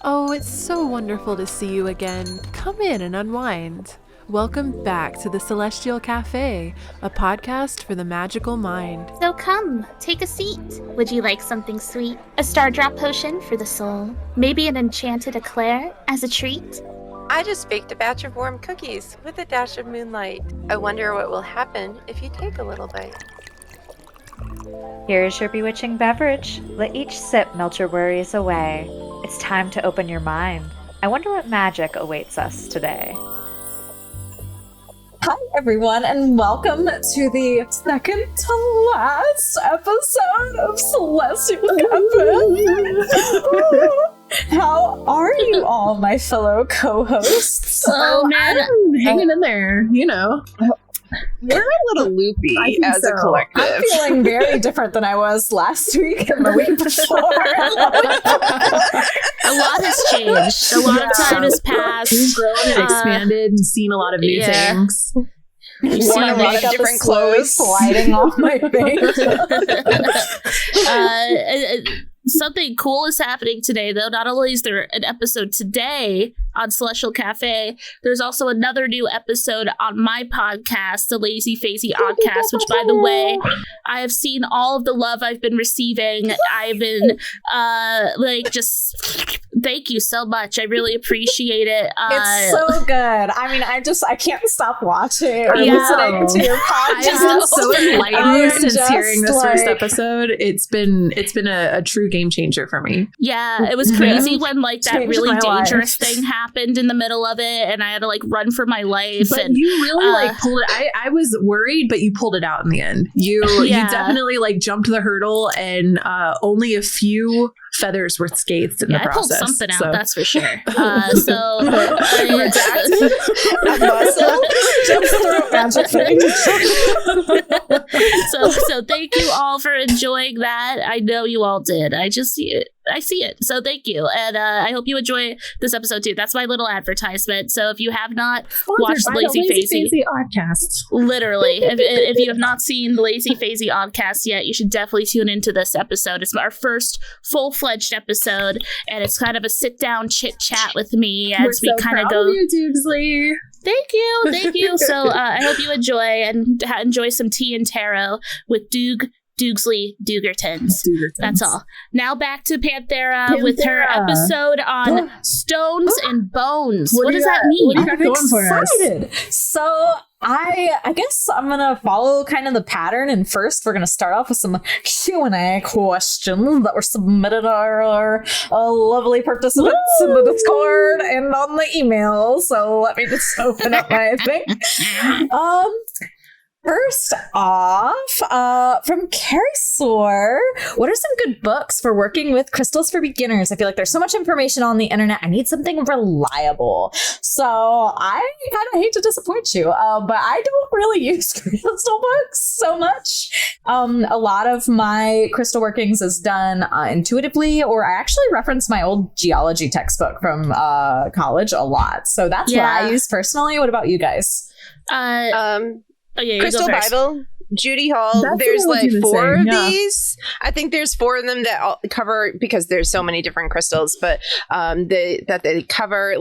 Oh, it's so wonderful to see you again. Come in and unwind. Welcome back to the Celestial Café, a podcast for the magical mind. So come, take a seat. Would you like something sweet? A star drop potion for the soul? Maybe an enchanted eclair as a treat? I just baked a batch of warm cookies with a dash of moonlight. I wonder what will happen if you take a little bite. Here is your bewitching beverage. Let each sip melt your worries away. It's time to open your mind. I wonder what magic awaits us today. Hi everyone, and welcome to the second to last episode of Celestial Café. How are you all, my fellow co-hosts? Oh man, I'm hanging in there, you know. We're a little loopy as a collective. I'm feeling very different than I was last week and the week before. A lot has changed. A lot of time has passed. We've grown and expanded and seen a lot of new things. You've seen a lot of different clothes sliding off my face. Something cool is happening today, though. Not only is there an episode today on Celestial Café, there's also another new episode on my podcast, the Lazy Phasey Oddcast, which, by the way, I have seen all of the love I've been receiving. I've been, thank you so much. I really appreciate it. It's so good. I mean, I can't stop watching or listening to your podcast. I'm so enlightened since hearing this first episode. It's been a true game changer for me. Yeah, it was crazy when that Changed really my dangerous thing happened in the middle of it, and I had to run for my life. But and you really pulled it. I was worried, but you pulled it out in the end. You definitely jumped the hurdle, and only a few feathers were scathed in the process. I pulled something out, so. that's for sure. So thank you all for enjoying that. I know you all did. I just see it. So thank you. And I hope you enjoy this episode too. That's my little advertisement. So if you have not watched the Lazy Phasey Oddcast, literally, if you have not seen the Lazy Phasey Oddcast yet, you should definitely tune into this episode. It's our first full-fledged episode, and it's kind of a sit-down chit-chat with me as we kind of go. You, Doogsley. Thank you. So I hope you enjoy and enjoy some tea and tarot with Doogsley Doogertons. That's all. Now back to Panthera with her episode on stones and bones. What does that mean? What do you got going for us? So I guess I'm gonna follow kind of the pattern, and first we're gonna start off with some Q&A questions that were submitted by our lovely participants in the Discord and on the email. So let me just open up my thing. First off, from Carrie Soar, what are some good books for working with crystals for beginners? I feel like there's so much information on the internet. I need something reliable. So I kind of hate to disappoint you, but I don't really use crystal books so much. A lot of my crystal workings is done intuitively, or I actually reference my old geology textbook from college a lot. So that's what I use personally. What about you guys? Crystal Bible, Judy Hall. There's 4 of these. I think there's 4 of them that all cover, because there's so many different crystals, but they cover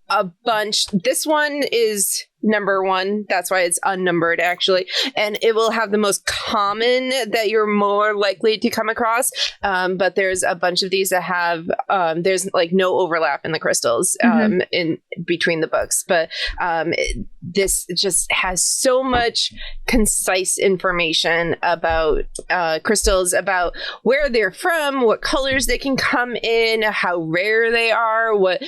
a bunch. This one is number 1. That's why it's unnumbered, actually. And it will have the most common that you're more likely to come across. But there's a bunch of these that have, there's no overlap in the crystals in between the books. But this just has so much concise information about crystals, about where they're from, what colors they can come in, how rare they are, what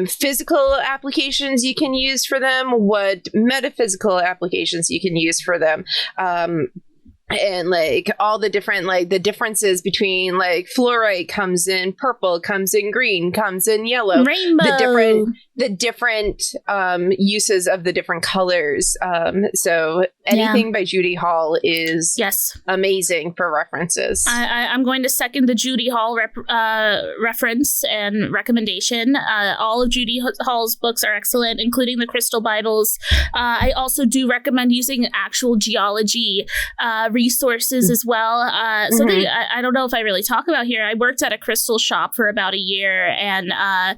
physical applications you can use for them, what metaphysical applications you can use for them. And all the different the differences between fluorite comes in purple, comes in green, comes in yellow, rainbow. the different the different uses of the different colors. So anything by Judy Hall is amazing for references. I'm going to second the Judy Hall reference and recommendation. All of Judy Hall's books are excellent, including the Crystal Bibles. I also do recommend using actual geology resources as well. Something I don't know if I really talk about here. I worked at a crystal shop for about a year, and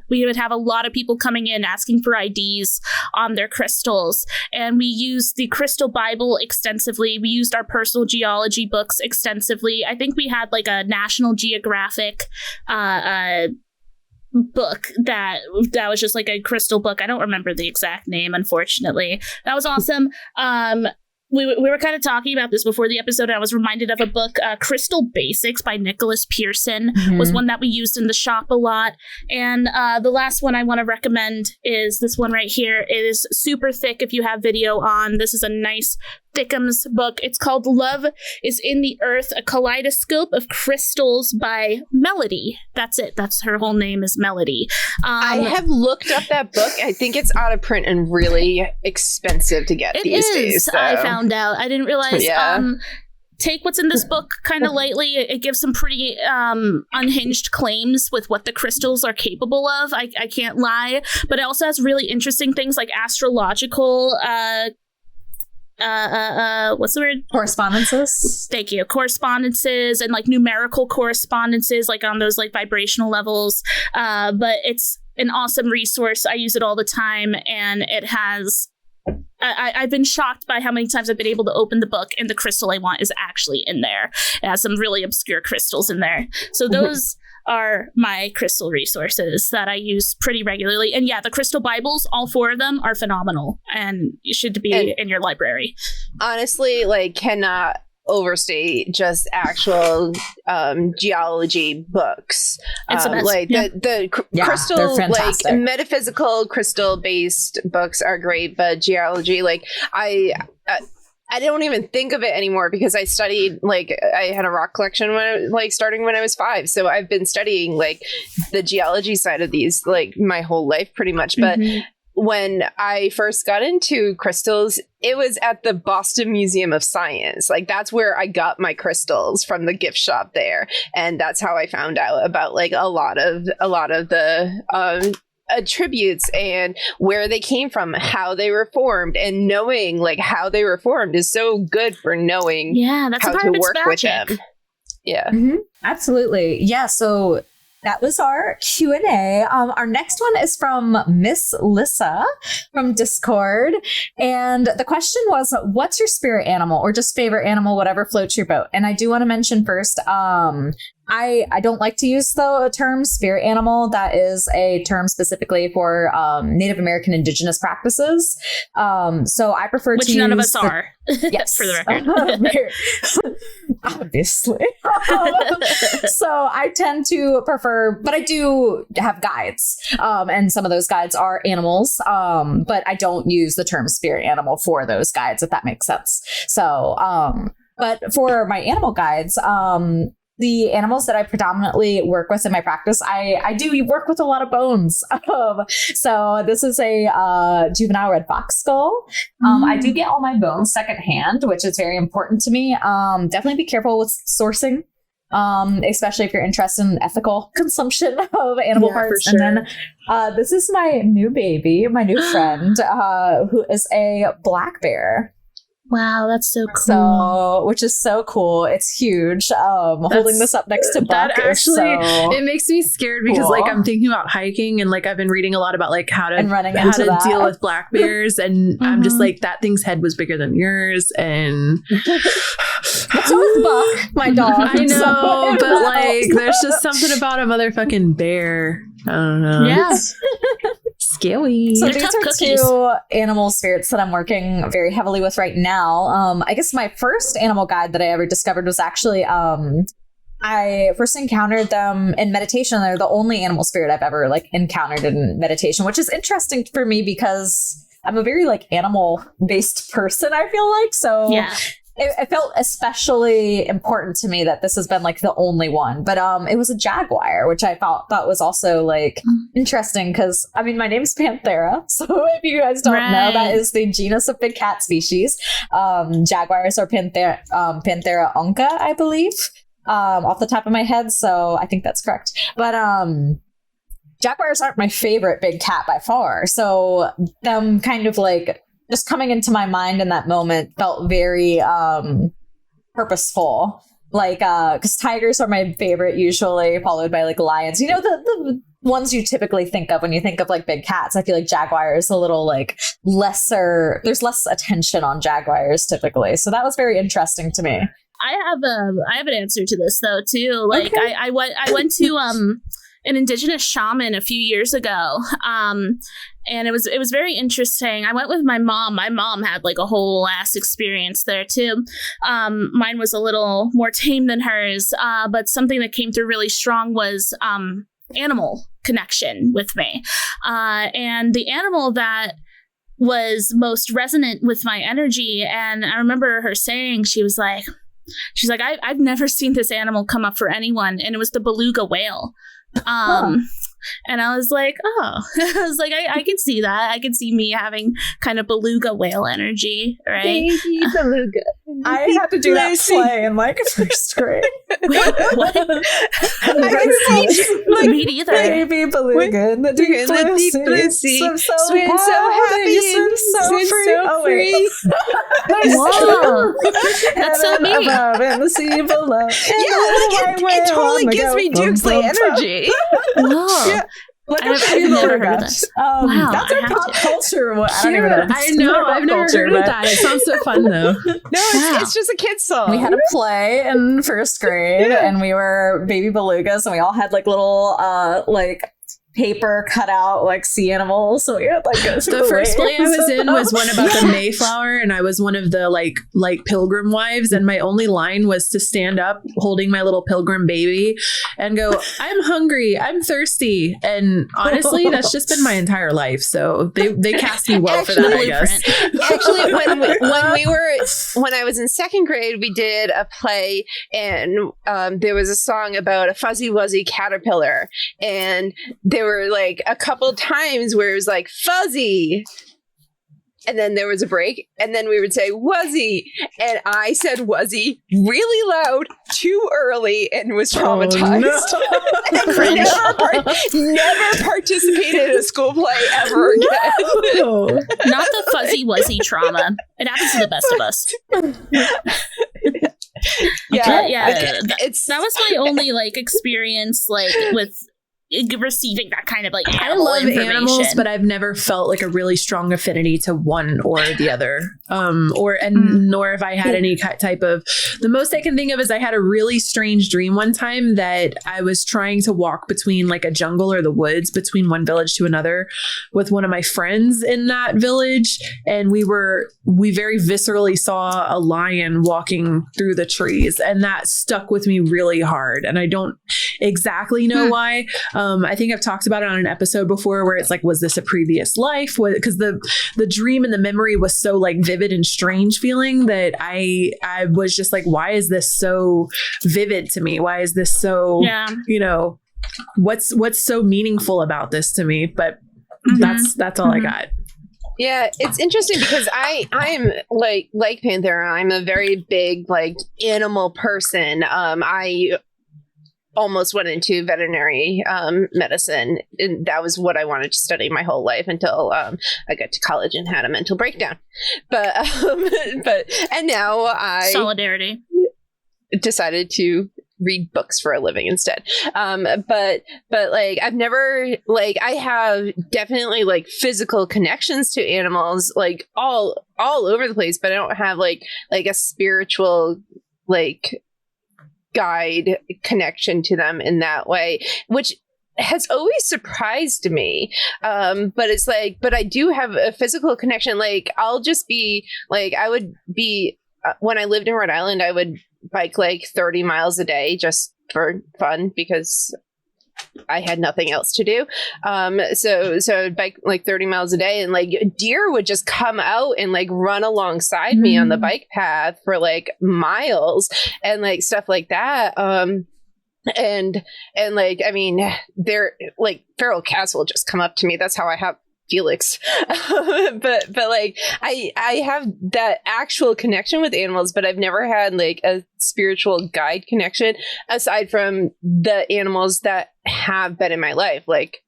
we would have a lot of people coming in asking for IDs on their crystals, and we used the Crystal Bible extensively. We used our personal geology books extensively. I think we had like a National Geographic book that was just like a crystal book. I don't remember the exact name, unfortunately. That was awesome. We were kind of talking about this before the episode. I was reminded of a book, Crystal Basics by Nicholas Pearson, was one that we used in the shop a lot. And the last one I want to recommend is this one right here. It is super thick if you have video on. This is a nice Thickums book. It's called Love is in the Earth, a Kaleidoscope of Crystals by Melody. That's it. That's her whole name is Melody. I have looked up that book. I think it's out of print and really expensive to get these days. So. I found out. I didn't realize. Yeah. Take what's in this book kind of lightly. It gives some pretty unhinged claims with what the crystals are capable of. I can't lie. But it also has really interesting things like astrological what's the word? Correspondences. Thank you. Correspondences and like numerical correspondences, like on those like vibrational levels. But it's an awesome resource. I use it all the time, and it has. I've been shocked by how many times I've been able to open the book and the crystal I want is actually in there. It has some really obscure crystals in there. So those are my crystal resources that I use pretty regularly. And yeah, the Crystal Bibles, all 4 of them are phenomenal and you should be in your library. Honestly, like, cannot overstate just actual geology books. It's the best. Like the crystal, like metaphysical crystal based books are great, but geology, like I don't even think of it anymore because I studied, like, I had a rock collection starting when I was 5. So I've been studying like the geology side of these like my whole life pretty much. But when I first got into crystals, it was at the Boston Museum of Science. Like, that's where I got my crystals, from the gift shop there. And that's how I found out about like a lot of the attributes and where they came from, how they were formed, and knowing like how they were formed is so good for knowing that's how to work with them. Yeah, absolutely. Yeah. So that was our Q&A. Our next one is from Miss Lissa from Discord. And the question was, what's your spirit animal or just favorite animal, whatever floats your boat? And I do want to mention first, I don't like to use the term spirit animal. That is a term specifically for Native American indigenous practices. So I prefer to use... Which none of us are. Yes. For the record. Obviously. So I tend to prefer, but I do have guides. And some of those guides are animals. But I don't use the term spirit animal for those guides, if that makes sense. So, but for my animal guides, the animals that I predominantly work with in my practice, I do work with a lot of bones. So this is a juvenile red fox skull. I do get all my bones secondhand, which is very important to me. Definitely be careful with sourcing, especially if you're interested in ethical consumption of animal parts. For sure. And then this is my new baby, my new friend, who is a black bear. Wow, that's so cool. So, which is so cool. It's huge. Holding this up next to Buck that actually, it makes me scared because cool. Like I'm thinking about hiking and like I've been reading a lot about like how to deal with black bears, and I'm just like, that thing's head was bigger than yours, and what's with Buck, my dog? I know, but like there's just something about a motherfucking bear. I don't know. Yeah. Scary. So these are two animal spirits that I'm working very heavily with right now. I guess my first animal guide that I ever discovered was actually I first encountered them in meditation. They're the only animal spirit I've ever like encountered in meditation, which is interesting for me because I'm a very like animal based person, I feel like. So it felt especially important to me that this has been like the only one, but it was a jaguar, which I thought was also like interesting because I mean my name's Panthera, so if you guys don't know, that is the genus of big cat species. Jaguars are Panthera onca, I believe, off the top of my head, so I think that's correct. But jaguars aren't my favorite big cat by far, so them kind of like just coming into my mind in that moment felt very purposeful. Like, because tigers are my favorite usually, followed by like lions. You know, the ones you typically think of when you think of like big cats. I feel like jaguar is a little like lesser. There's less attention on jaguars typically. So that was very interesting to me. I have an answer to this though too. Like okay. I went to an indigenous shaman a few years ago. And it was very interesting. I went with my mom. My mom had like a whole ass experience there too. Mine was a little more tame than hers. But something that came through really strong was animal connection with me. And the animal that was most resonant with my energy. And I remember her saying, she's like, I've never seen this animal come up for anyone. And it was the beluga whale. And I was like, I can see that. I can see me having kind of beluga whale energy, right? Baby beluga. I had to do that play in like first grade. Wait, what? Me neither. Baby beluga in the deep blue sea. Swim so happy, swim so free. Whoa, that's so me. Above in the sea below. It totally gives me Dukesley energy. Whoa. Yeah. Like I've never heard of this. Wow, that's our pop culture. I don't even know. I know. I've never heard of that. It sounds so fun though. It's just a kid's song. We had a play in first grade, and we were baby belugas, and we all had like little like paper cut out like sea animals. So we had like the first play I was in was one about the Mayflower, and I was one of the like pilgrim wives, and my only line was to stand up holding my little pilgrim baby and go, "I'm hungry, I'm thirsty." And honestly, that's just been my entire life. So they cast me well for that, I guess. Actually, when I was in second grade, we did a play, and there was a song about a fuzzy wuzzy caterpillar, and there were like a couple times where it was like fuzzy, and then there was a break, and then we would say wuzzy, and I said wuzzy really loud too early and was traumatized. Never participated in a school play ever again. Not the fuzzy wuzzy trauma. It happens to the best of us. That was my only like experience like with receiving that kind of like I love animals, but I've never felt like a really strong affinity to one or the other, nor have I had any type of. The most I can think of is I had a really strange dream one time that I was trying to walk between like a jungle or the woods between one village to another with one of my friends in that village, and we very viscerally saw a lion walking through the trees, and that stuck with me really hard, and I don't exactly know why. I think I've talked about it on an episode before where it's like, was this a previous life? Because the dream and the memory was so like vivid and strange feeling that I was just like, why is this so vivid to me? Why is this so, what's so meaningful about this to me? But that's all I got. Yeah, it's interesting because I'm like Panthera. I'm a very big like animal person. I almost went into veterinary medicine, and that was what I wanted to study my whole life until I got to college and had a mental breakdown. But and now I solidarity decided to read books for a living instead. But like I've never like I have definitely like physical connections to animals like all over the place, but I don't have like a spiritual like guide connection to them in that way, which has always surprised me. But it's like, but I do have a physical connection. Like I'll just be like, I would be when I lived in Rhode Island, I would bike like 30 miles a day just for fun because I had nothing else to do. So I'd bike like 30 miles a day, and like deer would just come out and like run alongside me on the bike path for like miles and like stuff like that. And like, I mean, they're like feral cats will just come up to me. That's how I have Felix. but like I have that actual connection with animals, but I've never had like a spiritual guide connection aside from the animals that have been in my life, like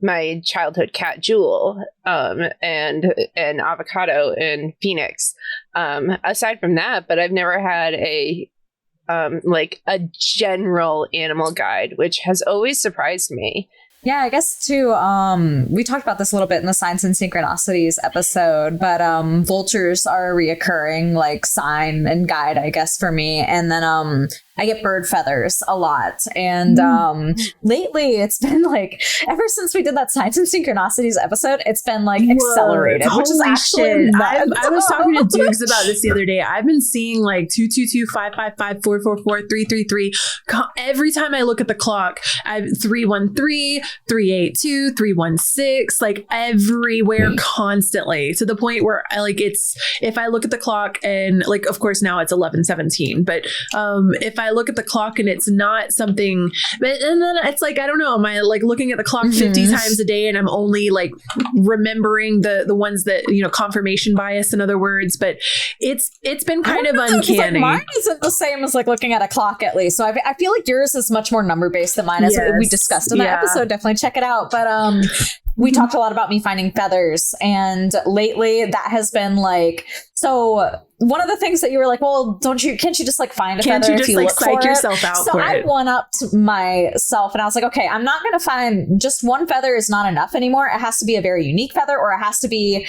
my childhood cat Jewel, and Avocado and Phoenix. Aside from that, but I've never had a like a general animal guide, which has always surprised me. Yeah, I guess too, we talked about this a little bit in the Signs and Synchronicities episode, but vultures are a reoccurring like sign and guide, I guess, for me. And then I get bird feathers a lot. And lately it's been like, ever since we did that Signs and Synchronicities episode, it's been like accelerated, which is actually I was talking to Dukes about this the other day. I've been seeing like 222, 555, 444, 333. Every time I look at the clock, I have 313, 382, 316, like everywhere constantly, to the point where I like if I look at the clock and like, of course now it's 11:17, but if I look at the clock and it's not something, and then it's like, I don't know, am I like looking at the clock 50 times a day and I'm only like remembering the ones that, you know, confirmation bias, in other words, but it's been kind of uncanny. Like, mine isn't the same as like looking at a clock, at least. So I feel like yours is much more number based than mine, as we discussed in that episode. Definitely check it out. But we talked a lot about me finding feathers, and lately that has been like, so one of the things that you were like, well, can't you just like find a feather if you look for it? Psych yourself out for it. So I one-upped myself and I was like, okay, I'm not going to find just one feather is not enough anymore. It has to be a very unique feather, or it has to be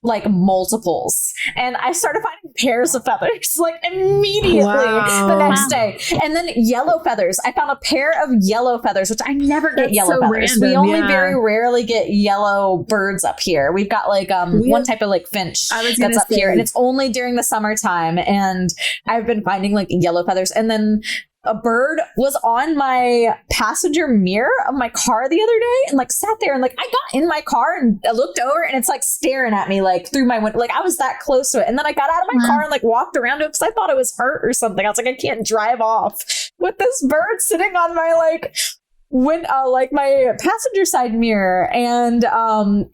like multiples. And I started finding pairs of feathers like immediately the next day. And then yellow feathers. I found a pair of yellow feathers, which I never get yellow feathers. Random, we only very rarely get yellow birds up here. We've got like one type of like finch that's up here, and it's only during the summertime. And I've been finding like yellow feathers. And then a bird was on my passenger mirror of my car the other day and like sat there, and like I got in my car and I looked over and it's like staring at me like through my window. Like I was that close to it. And then I got out of my car and like walked around it because I thought it was hurt or something. I was like, I can't drive off with this bird sitting on my like my passenger side mirror. And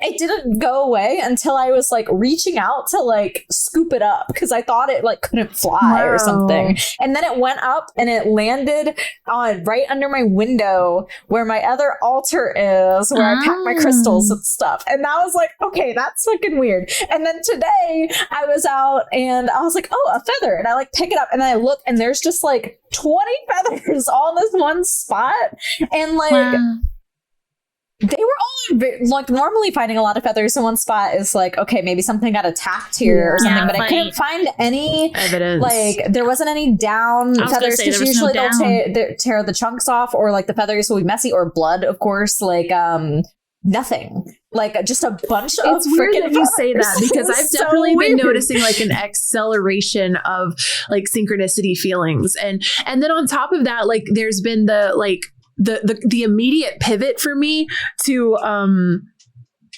it didn't go away until I was like reaching out to like scoop it up because I thought it like couldn't fly or something. And then it went up and it landed on right under my window where my other altar is, where I pack my crystals and stuff. And I was like, okay, that's fucking weird. And then today I was out and I was like, oh, a feather. And I like pick it up and then I look and there's just like 20 feathers all in this one spot. And like they were all like, normally finding a lot of feathers in one spot is like, okay, maybe something got attacked here or something, but I couldn't find any evidence. Like there wasn't any down feathers, because usually they'll tear the chunks off, or like the feathers will be messy, or blood, of course, like nothing, like just a bunch of it's weird that you say that, because I've definitely been noticing like an acceleration of like synchronicity feelings, and then on top of that, like there's been the immediate pivot for me to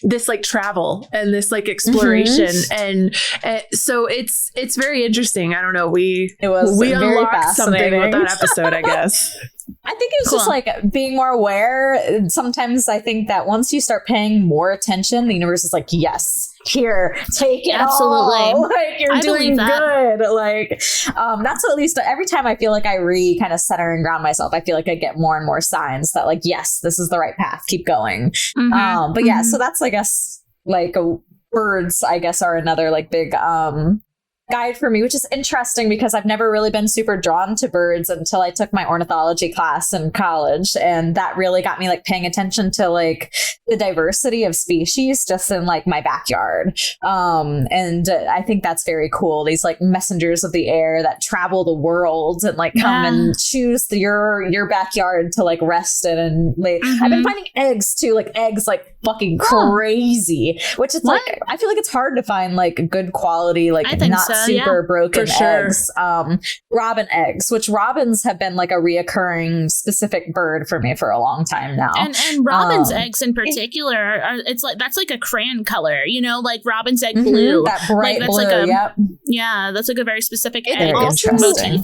this like travel and this like exploration, and so it's very interesting. I don't know, we unlocked something with that episode, I guess. I think it was just like being more aware. Sometimes I think that once you start paying more attention, the universe is like, yes, here, take it all. Like you're doing good. Like that's at least every time I feel like I kind of center and ground myself, I feel like I get more and more signs that like, yes, this is the right path. Keep going. But yeah, so that's, I guess, like birds, I guess, are another like big guide for me, which is interesting because I've never really been super drawn to birds until I took my ornithology class in college, and that really got me like paying attention to like the diversity of species just in like my backyard. And I think that's very cool, these like messengers of the air that travel the world and like come and choose your backyard to like rest in and lay. I've been finding eggs too, like eggs like fucking crazy, which is like I feel like it's hard to find like good quality, like not super broken eggs. Robin eggs, which robins have been like a reoccurring specific bird for me for a long time now. And robin's eggs in particular it's like that's like a crayon color, you know, like robin's egg blue. That bright like, that's blue, like yeah, that's like a very specific egg motif.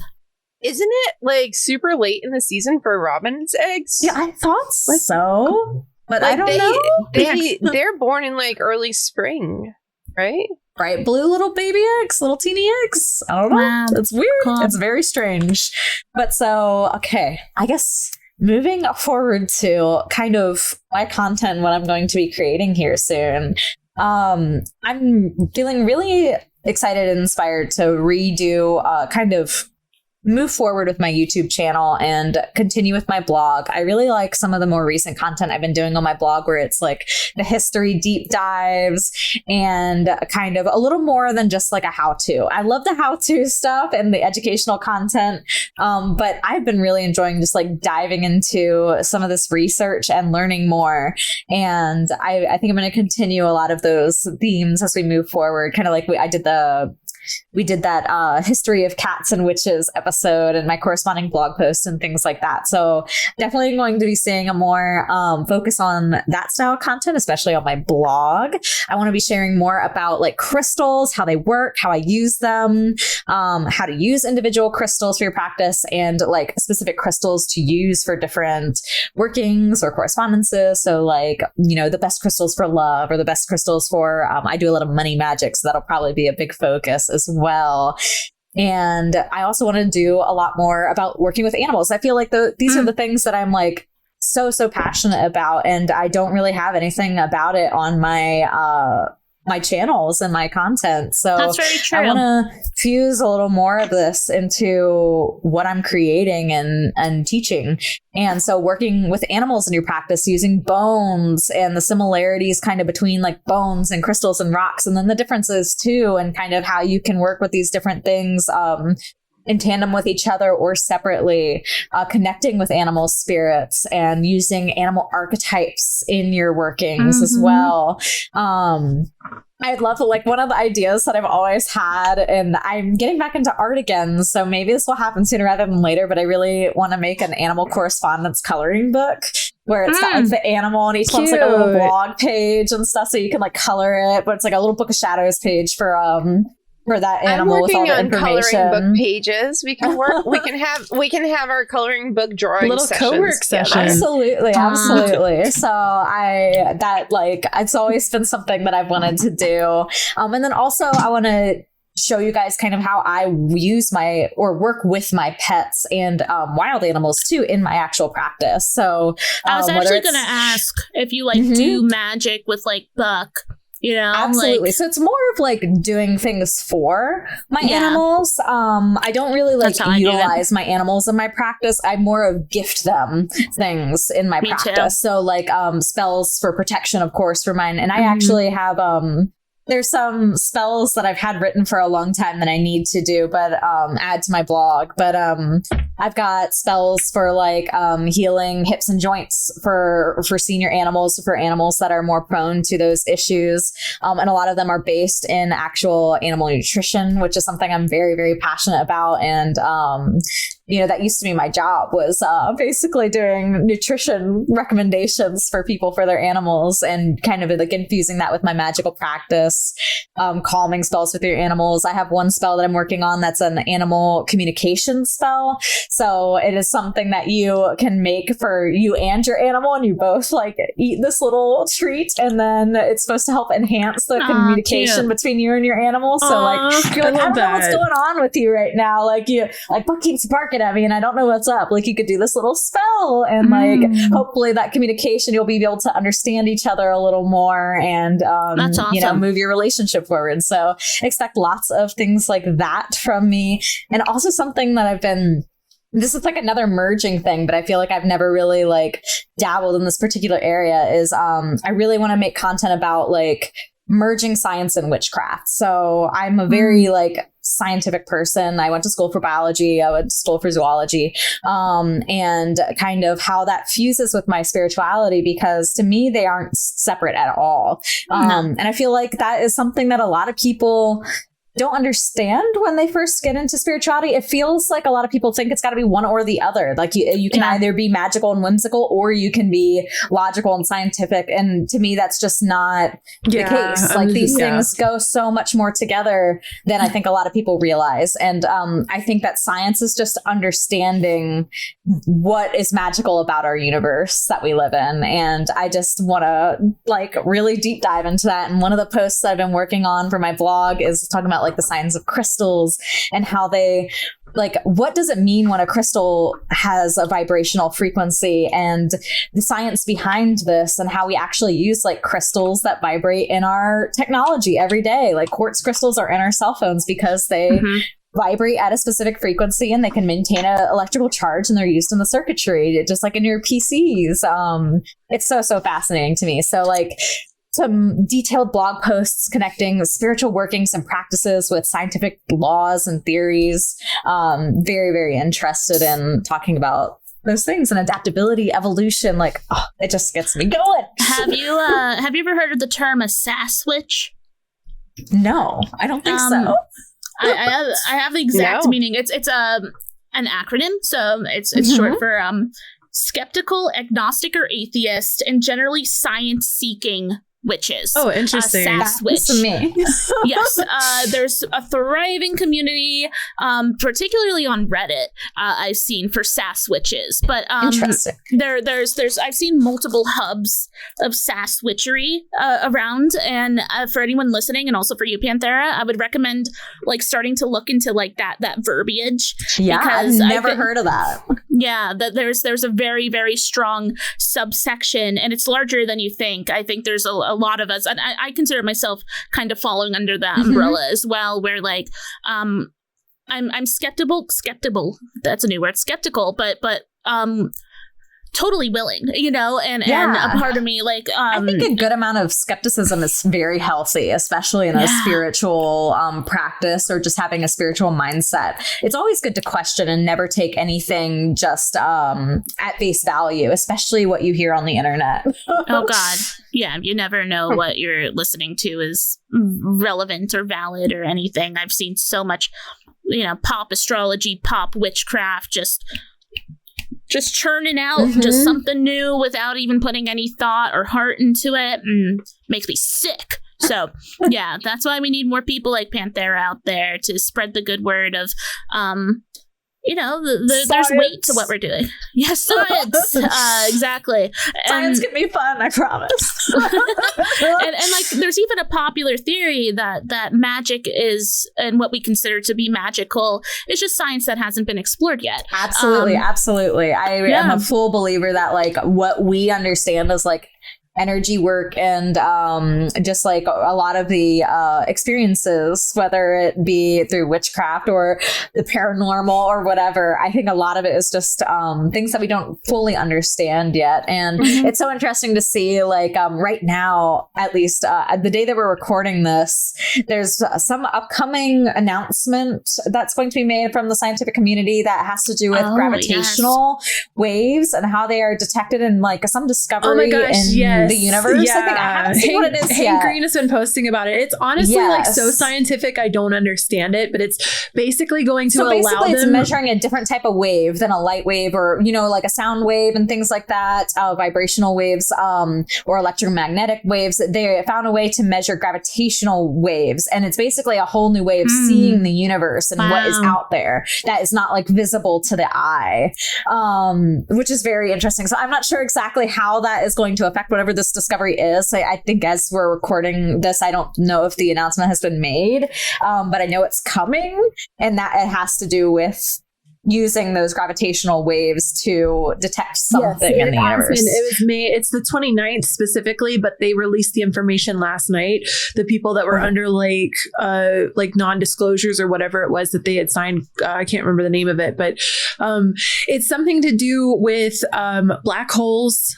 Isn't it like super late in the season for robin's eggs? Yeah, I thought so. But I don't know. They're born in like early spring, right? Bright blue little baby eggs, little teeny eggs. I don't know. Wow. It's weird. Cool. It's very strange. But so, okay, I guess moving forward to kind of my content, what I'm going to be creating here soon. I'm feeling really excited and inspired to redo kind of move forward with my YouTube channel and continue with my blog. I really like some of the more recent content I've been doing on my blog where it's like the history deep dives and kind of a little more than just like a how-to. I love the how-to stuff and the educational content, but I've been really enjoying just like diving into some of this research and learning more. And I think I'm going to continue a lot of those themes as we move forward, kind of like we did that history of cats and witches episode and my corresponding blog posts and things like that. So definitely going to be seeing a more focus on that style of content, especially on my blog. I want to be sharing more about like crystals, how they work, how I use them, how to use individual crystals for your practice and like specific crystals to use for different workings or correspondences. So like, you know, the best crystals for love or the best crystals for, I do a lot of money magic. So that'll probably be a big focus as well. And I also want to do a lot more about working with animals. I feel like these are the things that I'm like so passionate about, and I don't really have anything about it on my my channels and my content. So that's very true. I want to fuse a little more of this into what I'm creating and teaching. And so working with animals in your practice, using bones and the similarities kind of between like bones and crystals and rocks, and then the differences too, and kind of how you can work with these different things in tandem with each other or separately, connecting with animal spirits and using animal archetypes in your workings as well. I'd love to, like, one of the ideas that I've always had, and I'm getting back into art again, so maybe this will happen sooner rather than later, but I really want to make an animal correspondence coloring book where it's got like the animal and each one's like a little blog page and stuff, so you can like color it, but it's like a little book of shadows page for that animal with all the information. I'm working on coloring book pages. We can work. we can have our coloring book drawing little co-work session. Absolutely. So it's always been something that I've wanted to do. And then also I want to show you guys kind of how I use work with my pets and wild animals too in my actual practice. So I was actually going to ask if you like do magic with like Buck. You know, absolutely. So it's more of like doing things for my animals. I don't really like utilize my animals in my practice. I more of gift them things in my practice. Too. So like spells for protection, of course, for mine. And I actually have there's some spells that I've had written for a long time that I need to do, but add to my blog. But I've got spells for like healing hips and joints for senior animals, for animals that are more prone to those issues. And a lot of them are based in actual animal nutrition, which is something I'm very, very passionate about. And you know, that used to be my job, was basically doing nutrition recommendations for people for their animals and kind of like infusing that with my magical practice, calming spells with your animals. I have one spell that I'm working on that's an animal communication spell. So it is something that you can make for you and your animal, and you both like eat this little treat, and then it's supposed to help enhance the communication between you and your animal. So like, you're like, I don't know what's going on with you right now. Like Buck keeps barking at me and I don't know what's up. Like, you could do this little spell and like hopefully that communication, you'll be able to understand each other a little more and that's awesome. You know, move your relationship forward. So expect lots of things like that from me. And also something that this is like another merging thing, but I feel like I've never really like dabbled in this particular area, is I really want to make content about like merging science and witchcraft. So I'm a very like scientific person. I went to school for biology. I went to school for zoology, and kind of how that fuses with my spirituality, because to me, they aren't separate at all. And I feel like that is something that a lot of people don't understand when they first get into spirituality. It feels like a lot of people think it's got to be one or the other. Like you can either be magical and whimsical, or you can be logical and scientific. And to me, that's just not the case. Like these things go so much more together than I think a lot of people realize. And I think that science is just understanding what is magical about our universe that we live in. And I just want to like really deep dive into that. And one of the posts that I've been working on for my blog is talking about like the science of crystals and how they like, what does it mean when a crystal has a vibrational frequency, and the science behind this, and how we actually use like crystals that vibrate in our technology every day. Like quartz crystals are in our cell phones because they vibrate at a specific frequency and they can maintain an electrical charge, and they're used in the circuitry, just like in your PCs. It's so fascinating to me. So like, some detailed blog posts connecting spiritual workings and practices with scientific laws and theories. Very, very interested in talking about those things and adaptability, evolution. Like, it just gets me going. Have you ever heard of the term a sass witch? No, I don't think so. I have the exact meaning. It's an acronym, so it's short for skeptical, agnostic, or atheist, and generally science-seeking witches. Oh, interesting. Sass witch. That's me. Yes, there's a thriving community, particularly on Reddit. I've seen for sass witches, but interesting. There's I've seen multiple hubs of sass witchery around, and for anyone listening, and also for you, Panthera, I would recommend like starting to look into like that verbiage. Yeah, I've never heard of that. Yeah, there's a very, very strong subsection, and it's larger than you think. I think there's a lot of us, and I consider myself kind of falling under that umbrella as well, where like I'm skeptical, that's a new word, skeptical, but totally willing, and a part of me like I think a good amount of skepticism is very healthy, especially in a spiritual practice, or just having a spiritual mindset. It's always good to question and never take anything just at face value, especially what you hear on the internet. Oh God, yeah, you never know what you're listening to is relevant or valid or anything. I've seen so much pop astrology, pop witchcraft, just churning out just something new without even putting any thought or heart into it. Makes me sick. So yeah, that's why we need more people like Panthera out there to spread the good word of there's weight to what we're doing. Yes, science. Exactly. Science can be fun, I promise. and like, there's even a popular theory that magic is, and what we consider to be magical, is just science that hasn't been explored yet. Absolutely. I am a full believer that like what we understand as like energy work and just like a lot of the experiences, whether it be through witchcraft or the paranormal or whatever, I think a lot of it is just things that we don't fully understand yet. And it's so interesting to see like right now, at least the day that we're recording this, there's some upcoming announcement that's going to be made from the scientific community that has to do with gravitational waves and how they are detected in like some discovery in the universe. Yeah. I think I haven't seen what it is yet. Green has been posting about it. It's honestly like so scientific, I don't understand it, but it's basically going to allow them. It's measuring a different type of wave than a light wave, or like a sound wave and things like that, vibrational waves, or electromagnetic waves. They found a way to measure gravitational waves, and it's basically a whole new way of seeing the universe and what is out there that is not like visible to the eye, which is very interesting. So I'm not sure exactly how that is going to affect whatever this discovery is. I think as we're recording this, I don't know if the announcement has been made, but I know it's coming, and that it has to do with using those gravitational waves to detect something in the universe. It was May. It's the 29th specifically, but they released the information last night. The people that were under like non-disclosures or whatever it was that they had signed, I can't remember the name of it, but it's something to do with black holes,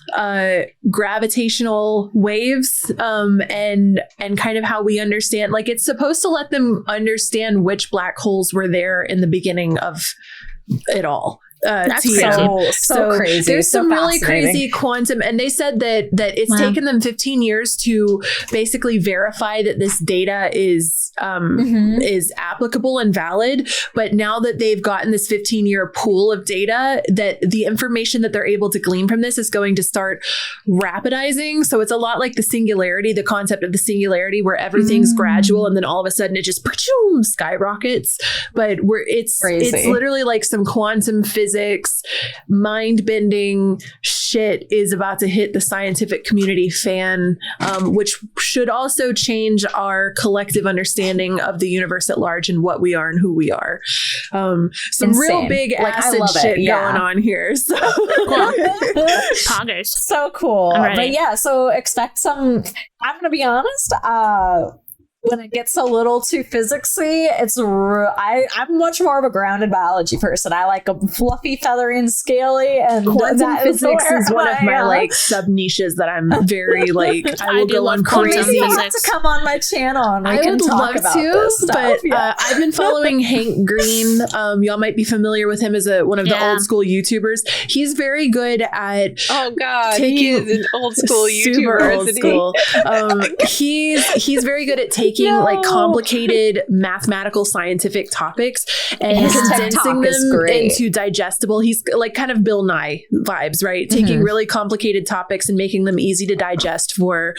gravitational waves, and kind of how we understand. Like, it's supposed to let them understand which black holes were there in the beginning of it all. That's TM. So crazy. There's so some really crazy quantum, and they said that it's taken them 15 years to basically verify that this data is applicable and valid. But now that they've gotten this 15-year pool of data, that the information that they're able to glean from this is going to start rapidizing. So it's a lot like the singularity, the concept of the singularity, where everything's gradual and then all of a sudden it just skyrockets. But it's literally like some quantum physics, mind-bending shit is about to hit the scientific community fan, which should also change our collective understanding of the universe at large and what we are and who we are. Some Insane. real big acid shit going on here. So. Poggers. So cool. But yeah, so expect some, I'm going to be honest, when it gets a little too physicsy, I'm much more of a grounded biology person. I like them fluffy, feathery, and scaly. And quantum physics is one of my like sub niches that I'm very like. I will go on crazy. Maybe you have to come on my channel and we can talk about this stuff. But I've been following Hank Green. Y'all might be familiar with him as one of the old school YouTubers. He's very good at. Oh God, he is an old school YouTuber. Old school. He's very good at taking like complicated mathematical scientific topics and condensing them into digestible. He's like kind of Bill Nye vibes, right? Taking really complicated topics and making them easy to digest for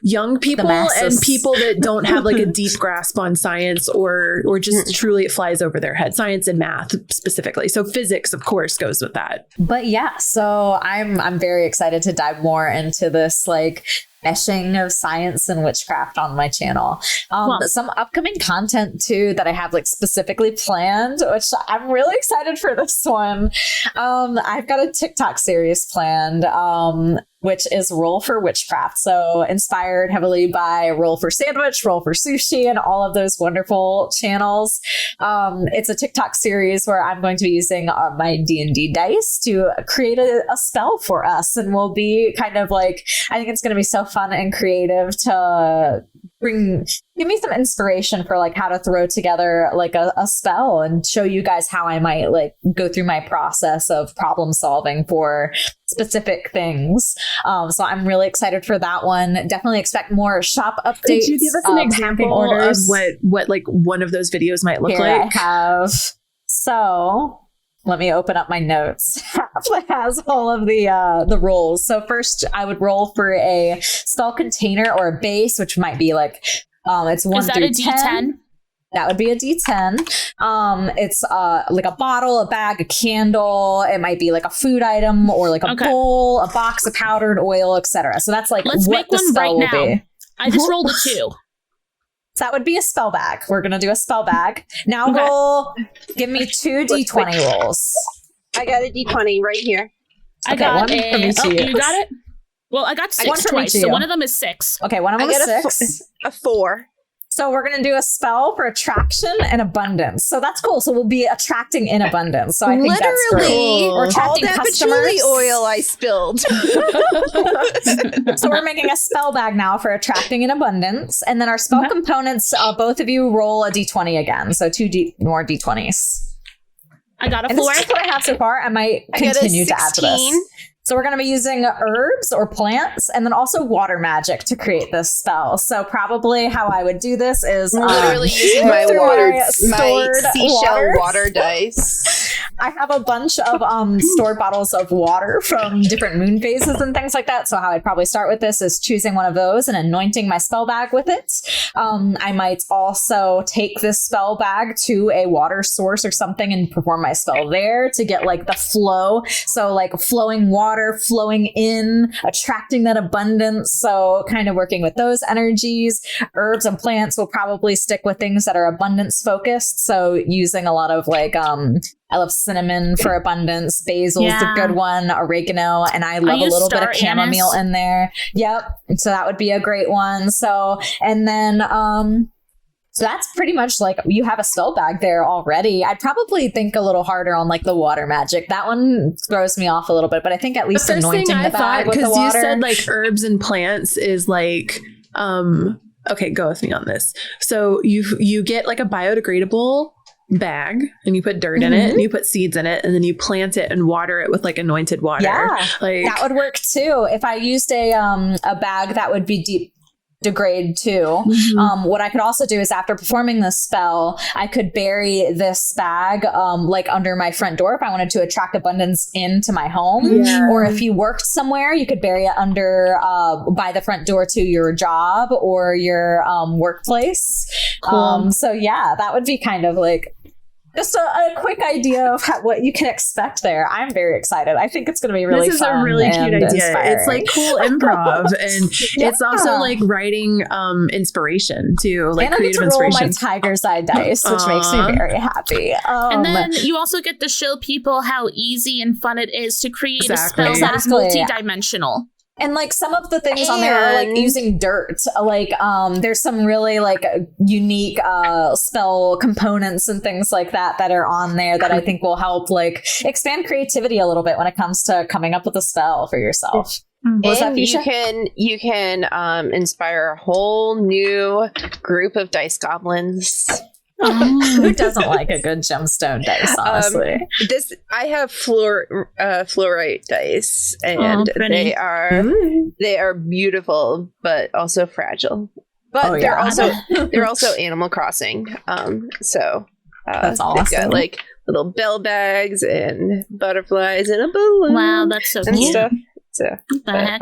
young people and people that don't have like a deep grasp on science or just truly it flies over their head. Science and math specifically. So physics, of course, goes with that. But yeah, so I'm very excited to dive more into this like meshing of science and witchcraft on my channel. Some upcoming content too that I have like specifically planned, which I'm really excited for this one. I've got a TikTok series planned, which is Roll for Witchcraft. So inspired heavily by Roll for Sandwich, Roll for Sushi, and all of those wonderful channels. It's a TikTok series where I'm going to be using my D&D dice to create a spell for us. And we'll be kind of like, I think it's going to be so fun and creative to give me some inspiration for like how to throw together like a spell and show you guys how I might like go through my process of problem solving for specific things. So I'm really excited for that one. Definitely expect more shop updates. Could you give us an example of what like one of those videos might look like? I have. So let me open up my notes. It has all of the rolls. So first I would roll for a spell container or a base, which might be like, it's 1 through 10. Is that a D10? That would be a D10. It's like a bottle, a bag, a candle. It might be like a food item or like a bowl, a box of powdered oil, etc. So that's like what the spell will be. I just rolled a 2. So that would be a spell bag. We're going to do a spell bag. Now give me 2 D20 rolls. I got a D20 right here. I got you got it? Well, I got 6 twice, so one of them is 6. Okay, one of them is 6. A 4. So we're going to do a spell for attraction and abundance. So that's cool. So we'll be attracting in abundance. So I think that's great. We're attracting all that patchouli oil I spilled. So we're making a spell bag now for attracting in abundance. And then our spell components, both of you roll a D20 again. So 2 more D20s. I got a 4. This is what I have so far. I might continue to add to this. So we're going to be using herbs or plants and then also water magic to create this spell. So probably how I would do this is literally using my seashell water dice. I have a bunch of stored bottles of water from different moon phases and things like that. So how I'd probably start with this is choosing one of those and anointing my spell bag with it. I might also take this spell bag to a water source or something and perform my spell there to get like the flow. So like flowing water flowing in, attracting that abundance. So kind of working with those energies. Herbs and plants will probably stick with things that are abundance focused. So using a lot of like, I love cinnamon for abundance. Basil's a good one. Oregano. And I love a little bit of chamomile in there. Yep. So that would be a great one. So, and then, so that's pretty much like you have a spell bag there already. I'd probably think a little harder on like the water magic. That one throws me off a little bit, but I think at least anointing the bag with the water. Because you said like herbs and plants is like, okay, go with me on this. So you get like a biodegradable bag and you put dirt in it and you put seeds in it and then you plant it and water it with like anointed water. Yeah, like that would work too. If I used a bag that would be deep degrade too. What I could also do is after performing this spell, I could bury this bag like under my front door if I wanted to attract abundance into my home. Yeah. Or if you worked somewhere, you could bury it under by the front door to your job or your workplace. Cool. So yeah, that would be kind of like just a quick idea of what you can expect there. I'm very excited. I think it's going to be really fun. This is a really cute idea. Inspiring. It's like cool improv, and it's also like writing inspiration too, like and creative I get to roll inspiration. my tiger's eye dice, which makes me very happy. And then you also get to show people how easy and fun it is to create a spell that is Exactly. multidimensional. And like some of the things on there are like using dirt. Like there's some really like unique spell components and things like that are on there that I think will help like expand creativity a little bit when it comes to coming up with a spell for yourself. And you can inspire a whole new group of dice goblins. Who doesn't like a good gemstone dice, honestly? I have fluorite dice, and they are beautiful, but also fragile. But they're also Animal Crossing. So that's awesome. They've got like little bell bags and butterflies and a balloon. Wow, that's so and cute. stuff. So, What the heck?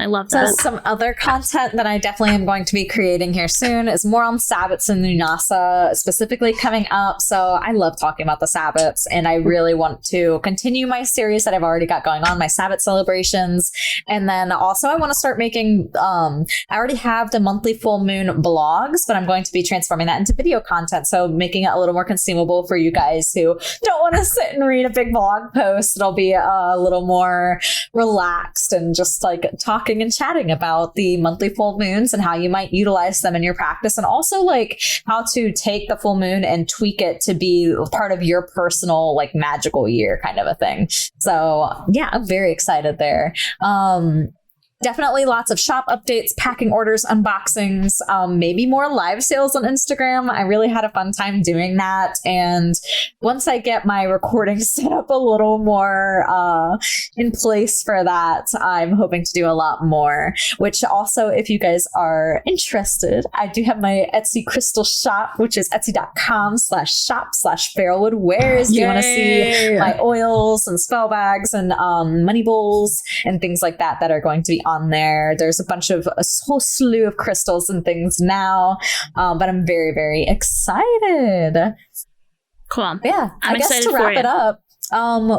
I love that. So some other content that I definitely am going to be creating here soon is more on Sabbats and Lunasa specifically coming up. So I love talking about the Sabbats, and I really want to continue my series that I've already got going on, my Sabbat celebrations. And then also I want to start making, I already have the monthly full moon blogs, but I'm going to be transforming that into video content. So making it a little more consumable for you guys who don't want to sit and read a big blog post. It'll be a little more relaxed and just like talking and chatting about the monthly full moons and how you might utilize them in your practice, and also like how to take the full moon and tweak it to be part of your personal like magical year kind of a thing. So yeah, I'm very excited there. Definitely lots of shop updates, packing orders, unboxings, maybe more live sales on Instagram. I really had a fun time doing that. And once I get my recording set up a little more in place for that, I'm hoping to do a lot more, which also, if you guys are interested, I do have my Etsy crystal shop, which is etsy.com/shop/feralwoodwares. Do you want to see my oils and spell bags and money bowls and things like that are going to be on there. There's a whole slew of crystals and things now, but I'm very, very excited. Cool. Yeah, I'm I guess excited to for wrap you. it up,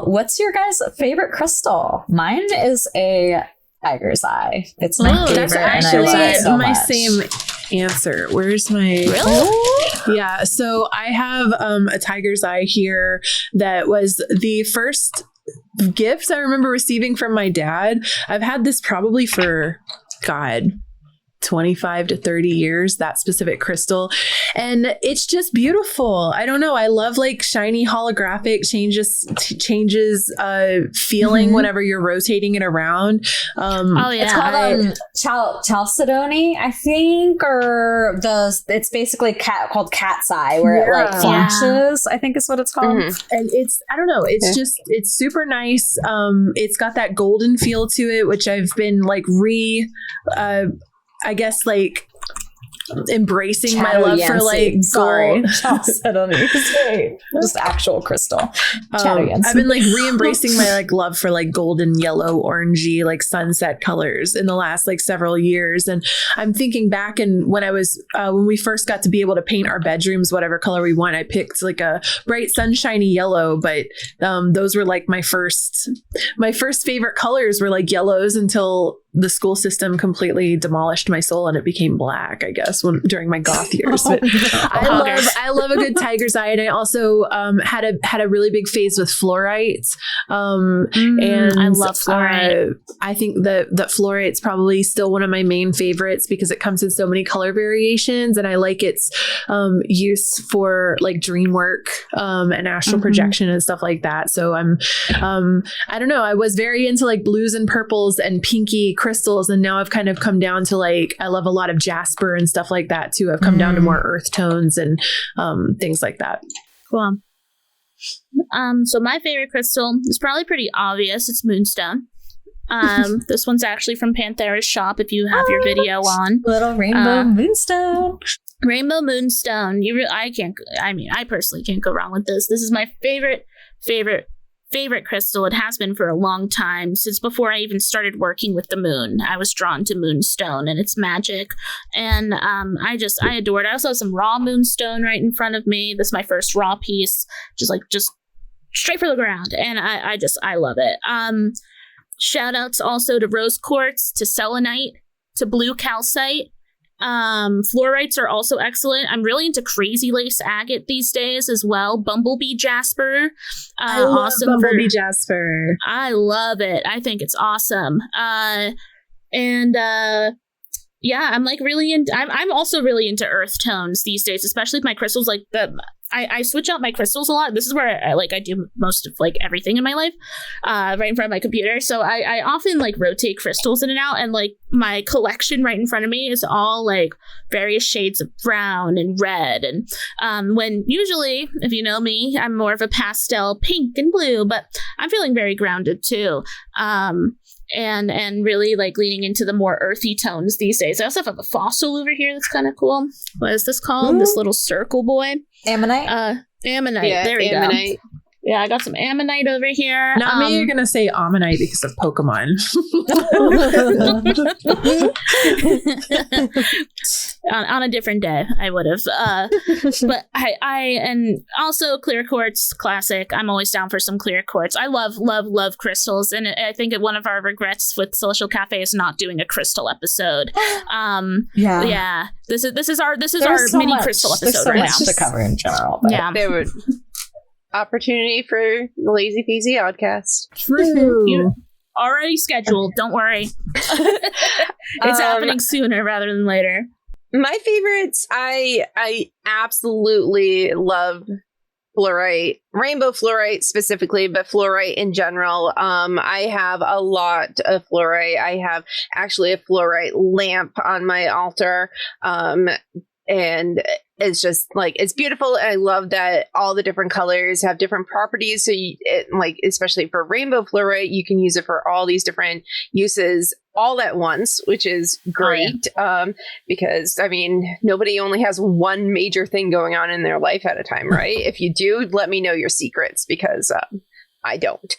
what's your guys' favorite crystal? Mine is a tiger's eye. It's my favorite. That's and I love it actually so my much. same answer. Where's my Yeah, so I have a tiger's eye here that was the first gift I remember receiving from my dad. I've had this probably for 25 to 30 years, that specific crystal, and it's just beautiful. I don't know, I love like shiny holographic changes feeling whenever you're rotating it around. It's called Chalcedony, I think, or it's basically called cat's eye, where it like flashes, I think is what it's called. And it's, I don't know, it's just, it's super nice. It's got that golden feel to it, which I've been like I guess like embracing my love for like gold. Just actual crystal. I've been like re-embracing my like love for like golden, yellow, orangey, like sunset colors in the last like several years. And I'm thinking back, and when I was when we first got to be able to paint our bedrooms whatever color we want, I picked like a bright sunshiny yellow, but those were like my first favorite colors were like yellows until the school system completely demolished my soul and it became black, I guess, during my goth years. But I love a good tiger's eye, and I also had a really big phase with fluorite. And I love fluorite. I think that fluorite's probably still one of my main favorites because it comes in so many color variations, and I like its use for like dream work and astral projection and stuff like that. So I don't know, I was very into like blues and purples and pinky crystals, and now I've kind of come down to like, I love a lot of jasper and stuff like that too. I've come down to more earth tones and things like that. Cool. So my favorite crystal is probably pretty obvious. It's Moonstone. This one's actually from Panthera's shop. If you have your video on, little rainbow moonstone. Rainbow Moonstone. I personally can't go wrong with this. This is my favorite crystal. It has been for a long time, since before I even started working with the moon. I was drawn to Moonstone and its magic, and I adore it. I also have some raw Moonstone right in front of me. This is my first raw piece, just straight for the ground, and I love it. Shout outs also to rose quartz, to selenite, to blue calcite. Fluorites are also excellent. I'm really into crazy lace agate these days as well. Bumblebee jasper. I love Bumblebee jasper. I love it. I think it's awesome. Yeah, I'm like really into. I'm also really into earth tones these days, especially with my crystals. Like I switch out my crystals a lot. This is where I do most of like everything in my life, right in front of my computer. So I often like rotate crystals in and out, and like my collection right in front of me is all like various shades of brown and red. And when usually, if you know me, I'm more of a pastel pink and blue, but I'm feeling very grounded too. And really like leaning into the more earthy tones these days. I also have a fossil over here that's kind of cool. What is this called? Ooh. This little circle boy. Ammonite? Ammonite. Yeah, there you go. Yeah, I got some ammonite over here. Not me, you're going to say ammonite because of Pokemon. on a different day, I would have. But and also clear quartz, classic. I'm always down for some clear quartz. I love crystals. And I think one of our regrets with Celestial Cafe is not doing a crystal episode. Yeah. This is our mini crystal episode. There's so right much now to cover in general. But. Yeah. There would opportunity for the Lazy Feezy Oddcast. True. You already scheduled. Don't worry. It's happening sooner rather than later. My favorites, I absolutely love fluorite, rainbow fluorite specifically, but fluorite in general. I have a lot of fluorite. I have actually a fluorite lamp on my altar. And it's just like, it's beautiful. And I love that all the different colors have different properties. So especially for rainbow fluorite, you can use it for all these different uses all at once, which is great. Because I mean, nobody only has one major thing going on in their life at a time, right? If you do, let me know your secrets, because I don't.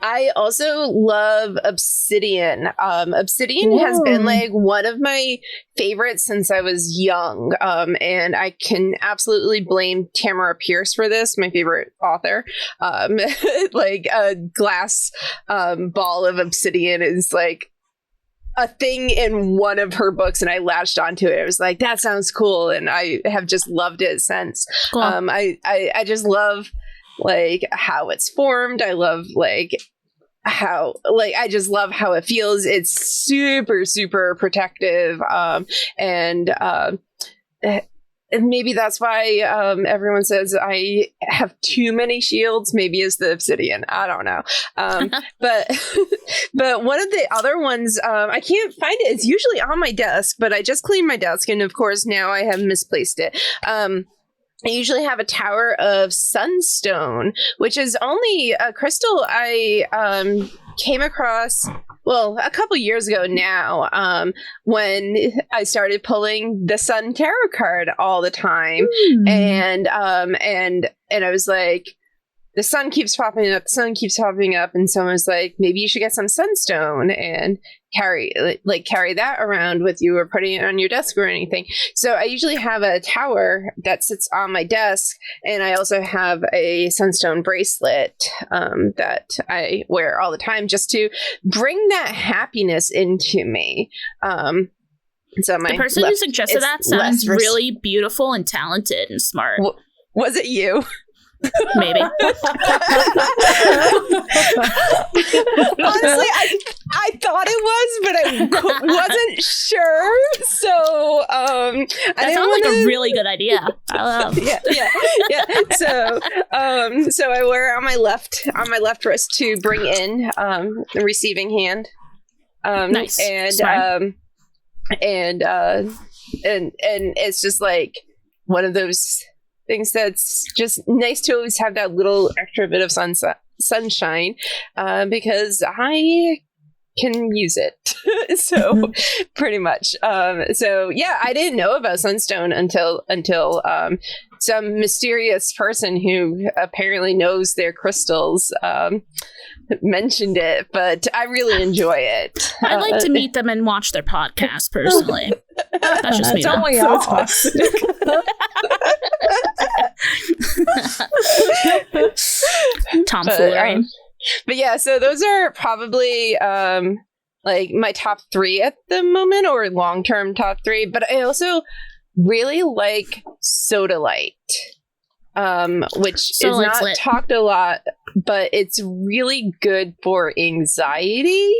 I also love obsidian. Obsidian has been like one of my favorites since I was young. And I can absolutely blame Tamara Pierce for this, my favorite author. Like a glass ball of obsidian is like a thing in one of her books, and I latched onto it. I was like, that sounds cool. And I have just loved it since. Cool. I just love like how it's formed. I love like how, like, I just love how it feels. It's super, super protective. And maybe that's why everyone says I have too many shields. Maybe it's the obsidian. I don't know. But one of the other ones, I can't find it. It's usually on my desk, but I just cleaned my desk, and of course now I have misplaced it. I usually have a tower of sunstone, which is only a crystal I came across, well, a couple years ago now, when I started pulling the Sun Tarot card all the time. And I was like, the sun keeps popping up, and someone was like, maybe you should get some sunstone and carry that around with you, or putting it on your desk or anything. So I usually have a tower that sits on my desk, and I also have a sunstone bracelet that I wear all the time, just to bring that happiness into me. So the person who suggested that sounds really beautiful and talented and smart. Was it you? Maybe. Honestly, I thought it was, but I wasn't sure. So that sounds like a really good idea. Yeah. So I wear it on my left wrist to bring in the receiving hand. Nice. And and it's just like one of those thinks that's just nice to always have that little extra bit of sunshine, because I can use it. So pretty much. So yeah, I didn't know about sunstone until some mysterious person who apparently knows their crystals mentioned it, but I really enjoy it. I'd like to meet them and watch their podcast personally. That's just me. Don't we all? Tomfoolery. But yeah, so those are probably like my top 3 at the moment, or long-term top 3. But I also really like Sodalite, which is not lit. Talked a lot, but it's really good for anxiety.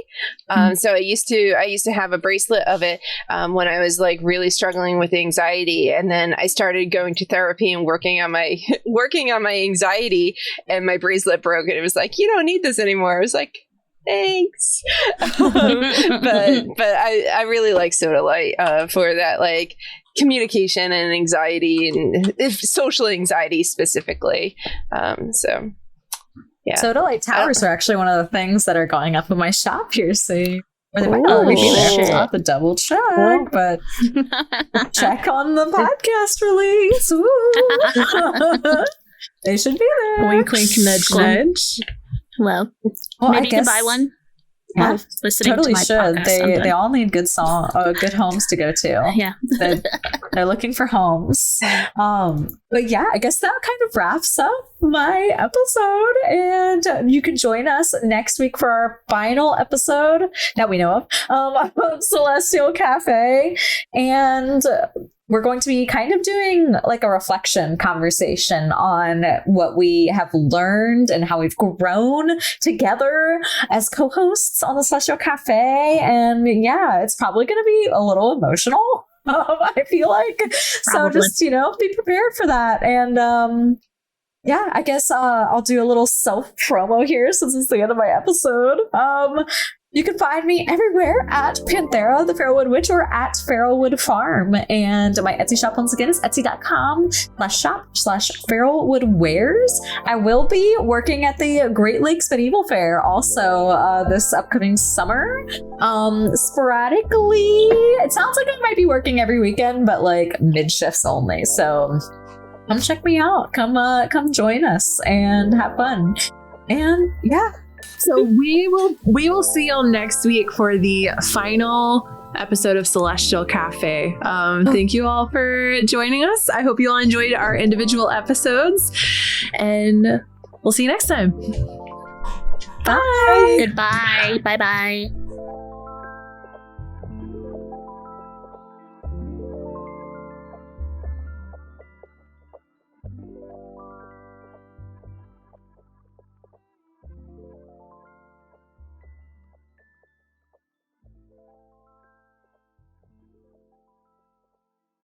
So I used to have a bracelet of it when I was like really struggling with anxiety, and then I started going to therapy and working on my anxiety, and my bracelet broke, and it was like, you don't need this anymore. I was like, thanks. But I really like Sodalite for that, like, communication and anxiety, and social anxiety specifically. So yeah, Sodalite towers are actually one of the things that are going up in my shop here soon. Or they might already be there. I'll have to double check, but check on the podcast release. They should be there. Wink, wink, nudge, nudge. Well, maybe you can buy one. Yeah, listening totally to my should. podcast They all need good homes to go to. Yeah, they're looking for homes. But yeah, I guess that kind of wraps up my episode, and you can join us next week for our final episode that we know of Celestial Café, and we're going to be kind of doing like a reflection conversation on what we have learned and how we've grown together as co-hosts on the Celestial Café. And yeah, it's probably going to be a little emotional, I feel like. Probably. So just, be prepared for that. And yeah, I guess I'll do a little self-promo here since it's the end of my episode. You can find me everywhere at Panthera, the Farrowwood Witch, or at Farrowwood Farm. And my Etsy shop, once again, is etsy.com/shop/Farrowwoodwares. I will be working at the Great Lakes Medieval Fair also this upcoming summer. Sporadically, it sounds like I might be working every weekend, but like mid-shifts only. So come check me out. Come join us and have fun. And yeah. So we will see y'all next week for the final episode of Celestial Café. Thank you all for joining us. I hope you all enjoyed our individual episodes, and we'll see you next time. Bye. Goodbye. Bye-bye.